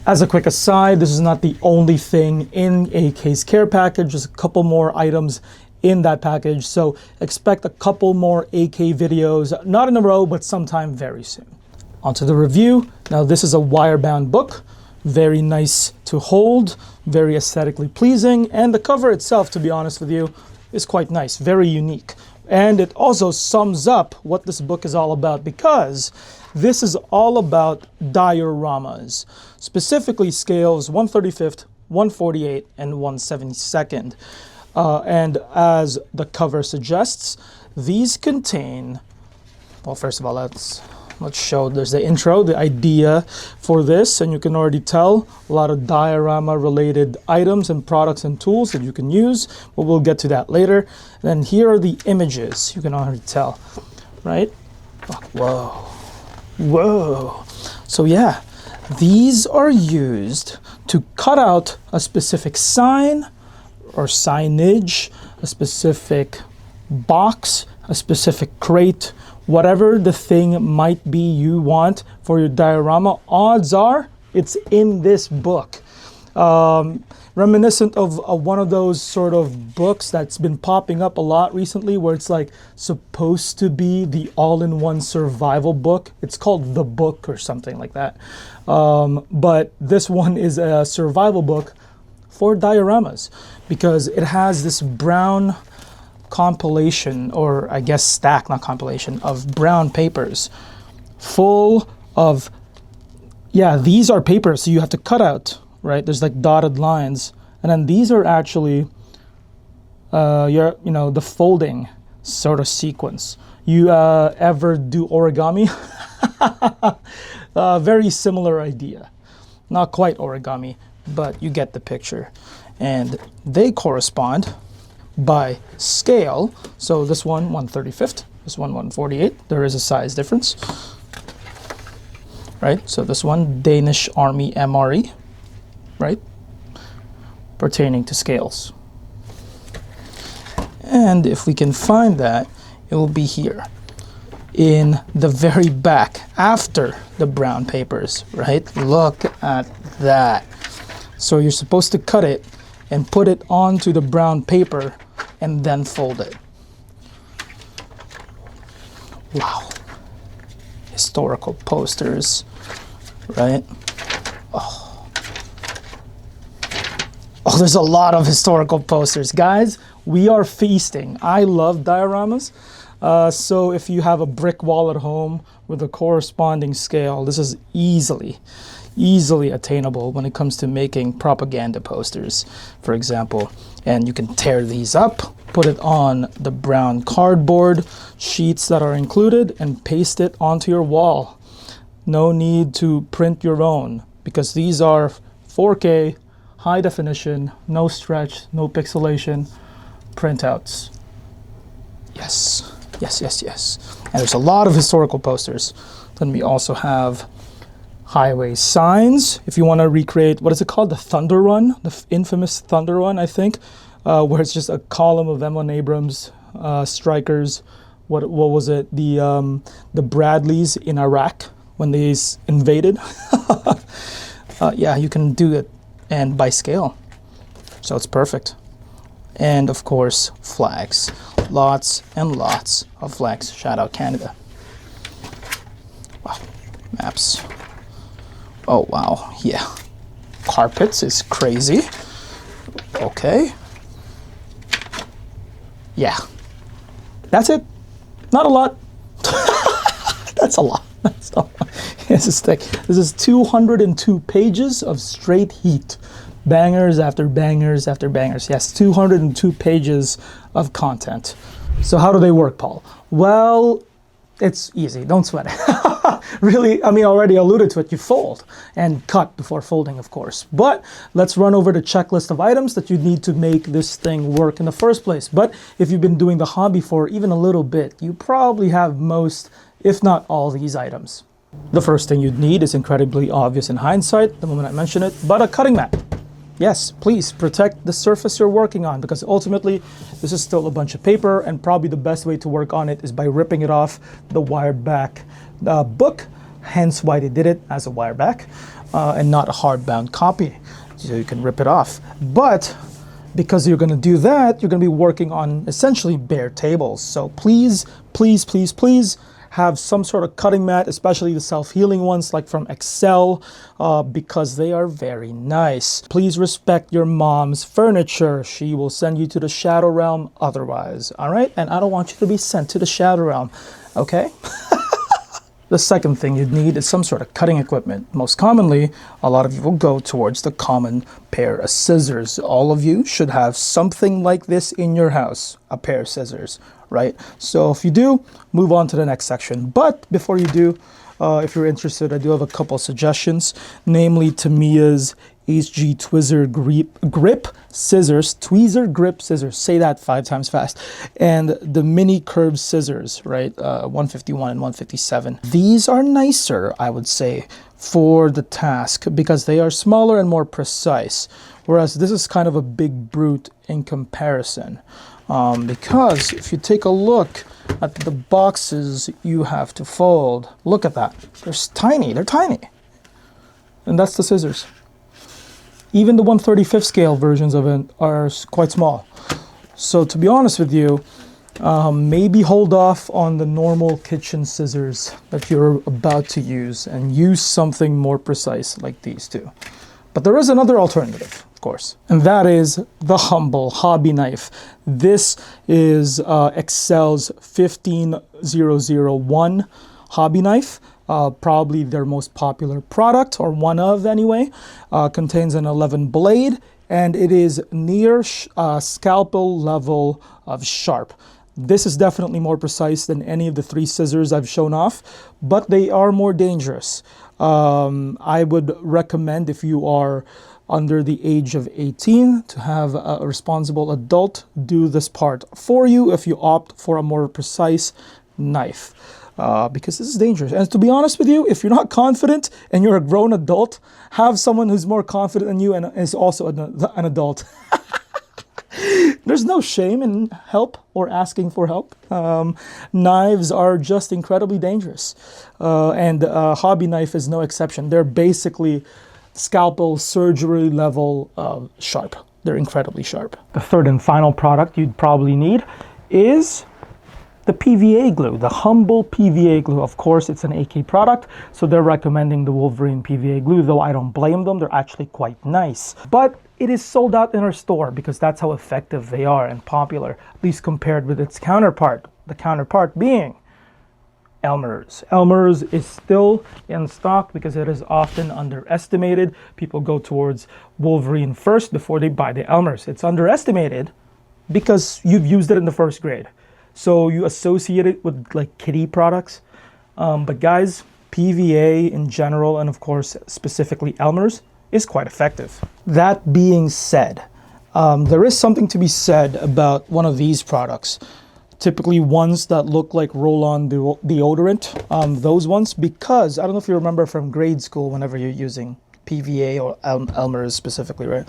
As a quick aside, this is not the only thing in a case care package. There's a couple more items in that package, so expect a couple more AK videos, not in a row, but sometime very soon. Onto the review. Now this is a wire-bound book, very nice to hold, very aesthetically pleasing, and the cover itself, to be honest with you, is quite nice, very unique. And it also sums up what this book is all about, because this is all about dioramas, specifically scales 1/35, 1/48, and 1/72. And as the cover suggests, these contain, well, first of all, let's show, there's the intro, the idea for this, and you can already tell a lot of diorama related items and products and tools that you can use, but we'll get to that later. Then here are the images, you can already tell, right? Whoa, whoa. So yeah, these are used to cut out a specific sign or signage, a specific box, a specific crate, whatever the thing might be you want for your diorama. Odds are it's in this book. Reminiscent of one of those sort of books that's been popping up a lot recently, where it's like supposed to be the all-in-one survival book. It's called The Book or something like that. But this one is a survival book for dioramas, because it has this brown compilation, or I guess stack, not compilation, of brown papers full of, yeah, these are papers, so you have to cut out, right? There's like dotted lines, and then these are actually the folding sort of sequence. You ever do origami? Very similar idea, not quite origami, but you get the picture. And they correspond by scale. So this one 1/35, this one 1/48. There is a size difference, right? So this one Danish Army MRE, right? Pertaining to scales. And if we can find that, it will be here in the very back after the brown papers, right? Look at that. So you're supposed to cut it and put it onto the brown paper and then fold it. Wow. Historical posters, right? Oh, there's a lot of historical posters. Guys, we are feasting. I love dioramas. So if you have a brick wall at home with a corresponding scale, this is easily attainable when it comes to making propaganda posters, for example. And you can tear these up, put it on the brown cardboard sheets that are included, and paste it onto your wall. No need to print your own, because these are 4K, high definition, no stretch, no pixelation printouts. Yes, yes, yes, yes. And there's a lot of historical posters. Then we also have highway signs. If you want to recreate, what is it called? The Thunder Run, the infamous Thunder Run, I think, where it's just a column of M1 Abrams strikers. What was it? The Bradleys in Iraq when they invaded. Yeah, you can do it, and by scale. So it's perfect. And of course, flags. Lots and lots of flags. Shout out Canada. Wow. Maps. Oh, wow, yeah. Carpets is crazy. Okay. Yeah. That's it. Not a lot. That's a lot. That's a lot. This is thick. This is 202 pages of straight heat. Bangers after bangers after bangers. Yes, 202 pages of content. So how do they work, Paul? Well, it's easy. Don't sweat it. Really, I mean, I already alluded to it. You fold and cut before folding, of course. But let's run over the checklist of items that you need to make this thing work in the first place. But if you've been doing the hobby for even a little bit, you probably have most, if not all, these items. The first thing you'd need is incredibly obvious in hindsight, the moment I mention it, but a cutting mat. Yes, please protect the surface you're working on, because ultimately this is still a bunch of paper, and probably the best way to work on it is by ripping it off the wired back book, hence why they did it as a wire back. and not a hardbound copy, so you can rip it off. But because you're going to do that, you're going to be working on essentially bare tables. So please, please, please, please have some sort of cutting mat, especially the self-healing ones like from Excel, because they are very nice. Please respect your mom's furniture. She will send you to the shadow realm otherwise, all right? And I don't want you to be sent to the shadow realm, okay? The second thing you'd need is some sort of cutting equipment. Most commonly, a lot of you will go towards the common pair of scissors. All of you should have something like this in your house, a pair of scissors, right? So if you do, move on to the next section. But before you do, if you're interested, I do have a couple suggestions, namely Tamiya's HG Tweezer grip scissors, tweezer grip scissors, say that 5 times fast, and the mini curved scissors, right, 151 and 157. These are nicer, I would say, for the task because they are smaller and more precise, whereas this is kind of a big brute in comparison. Because if you take a look at the boxes you have to fold, look at that, they're tiny, and that's the scissors. Even the 1/35 scale versions of it are quite small. So to be honest with you, maybe hold off on the normal kitchen scissors that you're about to use and use something more precise like these two. But there is another alternative, of course, and that is the humble hobby knife. This is Excel's 15001 hobby knife. Probably their most popular product, or one of anyway. Contains an 11 blade, and it is near scalpel level of sharp. This is definitely more precise than any of the 3 scissors I've shown off, but they are more dangerous. I would recommend, if you are under the age of 18, to have a responsible adult do this part for you if you opt for a more precise knife. Because this is dangerous. And to be honest with you, if you're not confident and you're a grown adult, have someone who's more confident than you and is also an adult. There's no shame in help or asking for help. Knives are just incredibly dangerous. And a hobby knife is no exception. They're basically scalpel surgery level sharp. They're incredibly sharp. The third and final product you'd probably need is the PVA glue, the humble PVA glue. Of course, it's an AK product, so they're recommending the Wolverine PVA glue, though I don't blame them. They're actually quite nice. But it is sold out in our store because that's how effective they are and popular, at least compared with its counterpart. The counterpart being Elmer's. Elmer's is still in stock because it is often underestimated. People go towards Wolverine first before they buy the Elmer's. It's underestimated because you've used it in the first grade. So you associate it with like kitty products. But guys, PVA in general, and of course specifically Elmer's, is quite effective. That being said, there is something to be said about one of these products. Typically ones that look like roll-on deodorant, those ones, because I don't know if you remember from grade school, whenever you're using PVA or Elmer's specifically, right?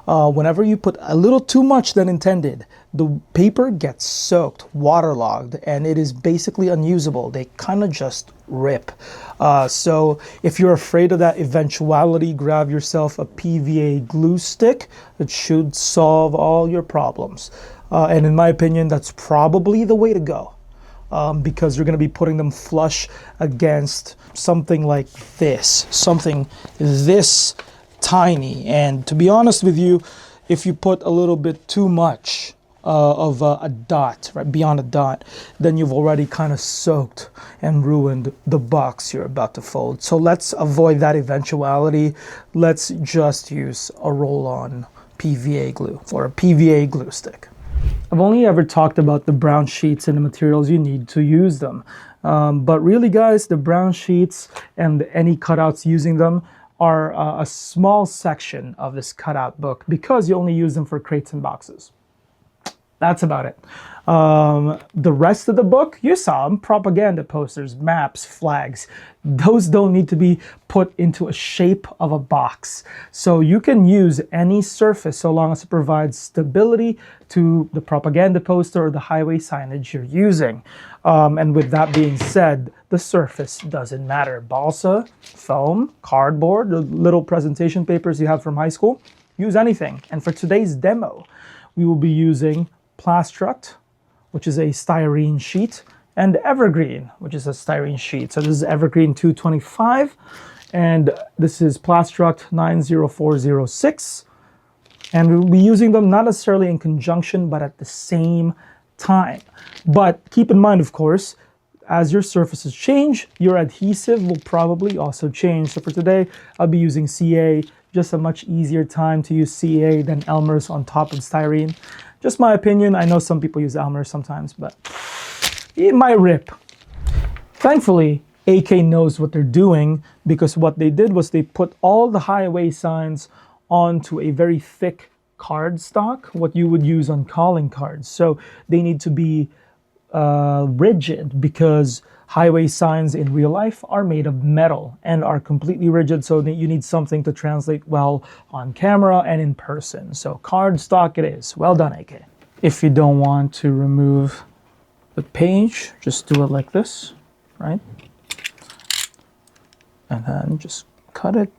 Whenever you put a little too much than intended, the paper gets soaked, waterlogged, and it is basically unusable. They kind of just rip. So if you're afraid of that eventuality, grab yourself a PVA glue stick. It should solve all your problems. And in my opinion, that's probably the way to go. Because you're going to be putting them flush against something like this, something this tiny. And to be honest with you, if you put a little bit too much of a dot, right, beyond a dot, then you've already kind of soaked and ruined the box you're about to fold. So let's avoid that eventuality. Let's just use a roll-on PVA glue or a PVA glue stick. I've only ever talked about the brown sheets and the materials you need to use them. But really, guys, the brown sheets and any cutouts using them are a small section of this cutout book because you only use them for crates and boxes. that's about it. The rest of the book, you saw them, propaganda posters, maps, flags. Those don't need to be put into a shape of a box. So you can use any surface so long as it provides stability to the propaganda poster or the highway signage you're using. And with that being said, the surface doesn't matter. Balsa, foam, cardboard, the little presentation papers you have from high school, use anything. And for today's demo, we will be using Plastruct, which is a styrene sheet, and Evergreen, which is a styrene sheet. So this is Evergreen 225, and this is Plastruct 90406. And we'll be using them not necessarily in conjunction, but at the same time. But keep in mind, of course, as your surfaces change, your adhesive will probably also change. So for today, I'll be using CA, just a much easier time to use CA than Elmer's on top of styrene. Just my opinion. I know some people use Elmer's sometimes, but it might rip. Thankfully, AK knows what they're doing, because what they did was they put all the highway signs onto a very thick cardstock, what you would use on calling cards. So they need to be rigid, because highway signs in real life are made of metal and are completely rigid, so that you need something to translate well on camera and in person. So cardstock it is. Well done, AK. If you don't want to remove the page, just do it like this, right? And then just cut it.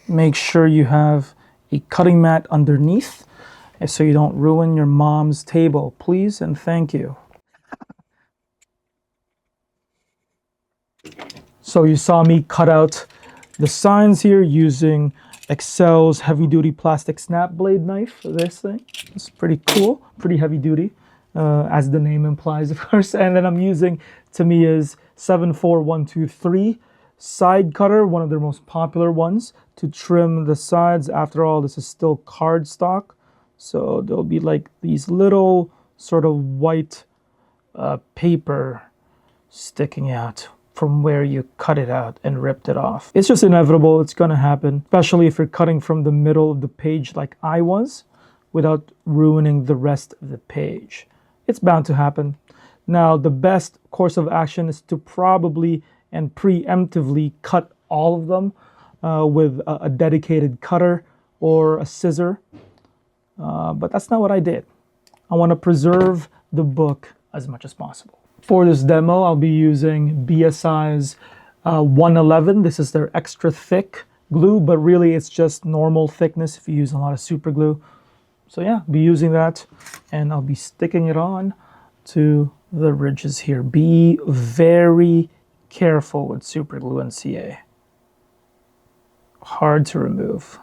Make sure you have a cutting mat underneath, so you don't ruin your mom's table, please and thank you. So you saw me cut out the signs here using Excel's heavy-duty plastic snap blade knife. This thing, it's pretty cool, pretty heavy-duty, as the name implies, of course. And then I'm using Tamiya's 74123 side cutter, one of their most popular ones, to trim the sides. After all, this is still cardstock, so there'll be like these little sort of white paper sticking out from where you cut it out and ripped it off. It's just inevitable. It's going to happen, especially if you're cutting from the middle of the page like I was, without ruining the rest of the page. It's bound to happen. Now, the best course of action is to probably and preemptively cut all of them with a dedicated cutter or a scissor. But that's not what I did. I want to preserve the book as much as possible. For this demo, I'll be using BSI's 111. This is their extra thick glue, but really it's just normal thickness if you use a lot of super glue. So yeah, I'll be using that, and I'll be sticking it on to the ridges here. Be very careful with super glue and CA. Hard to remove.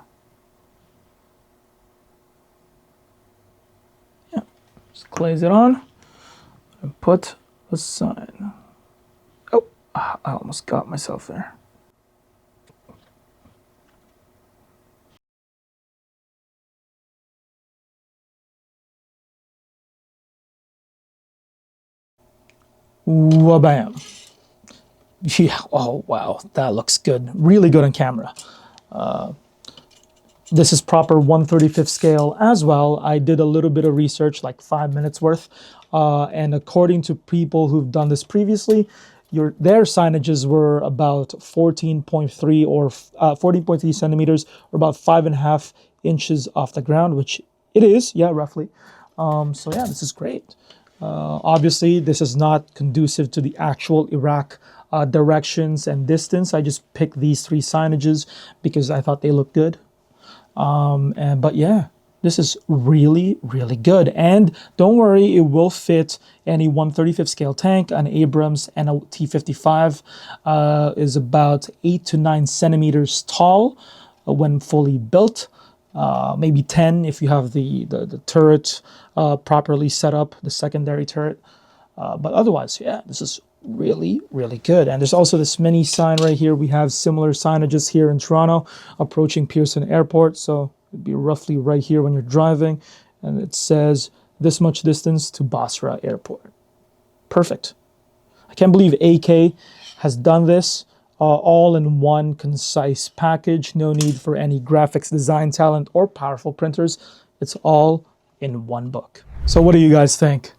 Yeah, just glaze it on and put the sign. Oh, I almost got myself there. Wabam. Yeah, oh wow, that looks good. Really good on camera. This is proper 1/35 scale as well. I did a little bit of research, like 5 minutes worth, and according to people who've done this previously, their signages were about 14.3 or 14.3 centimeters, or about 5.5 inches off the ground, which it is, yeah, roughly. So yeah, this is great. Obviously, this is not conducive to the actual Iraq directions and distance. I just picked these 3 signages because I thought they looked good. But yeah, this is really, really good. And don't worry, it will fit any 1/35 scale tank. An Abrams and a T-55 is about 8 to 9 centimeters tall when fully built. Maybe 10 if you have the turret properly set up, the secondary turret. But otherwise, yeah, this is really, really good. And there's also this mini sign right here. We have similar signages here in Toronto approaching Pearson Airport. So it'd be roughly right here when you're driving. And it says this much distance to Basra Airport. Perfect. I can't believe AK has done this all in one concise package. No need for any graphics design talent or powerful printers. It's all in one book. So what do you guys think?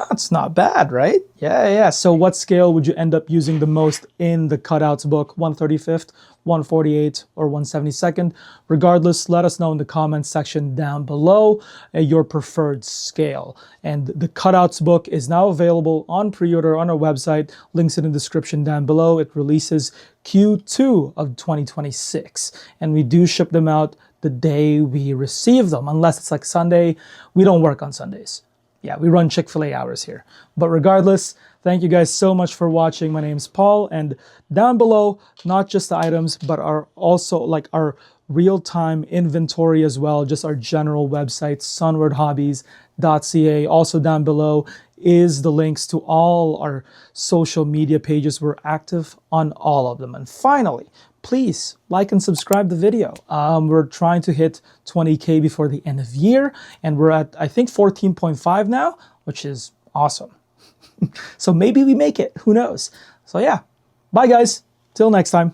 It's not bad, right? Yeah. So what scale would you end up using the most in the cutouts book? 1/35th, 1/48th, or 1/72nd? Regardless, let us know in the comments section down below your preferred scale. And the cutouts book is now available on pre-order on our website. Links in the description down below. It releases Q2 of 2026. And we do ship them out the day we receive them, unless it's like Sunday. We don't work on Sundays. Yeah, we run Chick-fil-A hours here. But regardless, thank you guys so much for watching. My name's Paul, and down below, not just the items, but our real-time inventory as well, just our general website, sunwardhobbies.ca. Also down below is the links to all our social media pages. We're active on all of them. And finally, please like and subscribe the video. We're trying to hit 20K before the end of year, and we're at, I think, 14.5 now, which is awesome. So maybe we make it, who knows? So yeah, bye guys, till next time.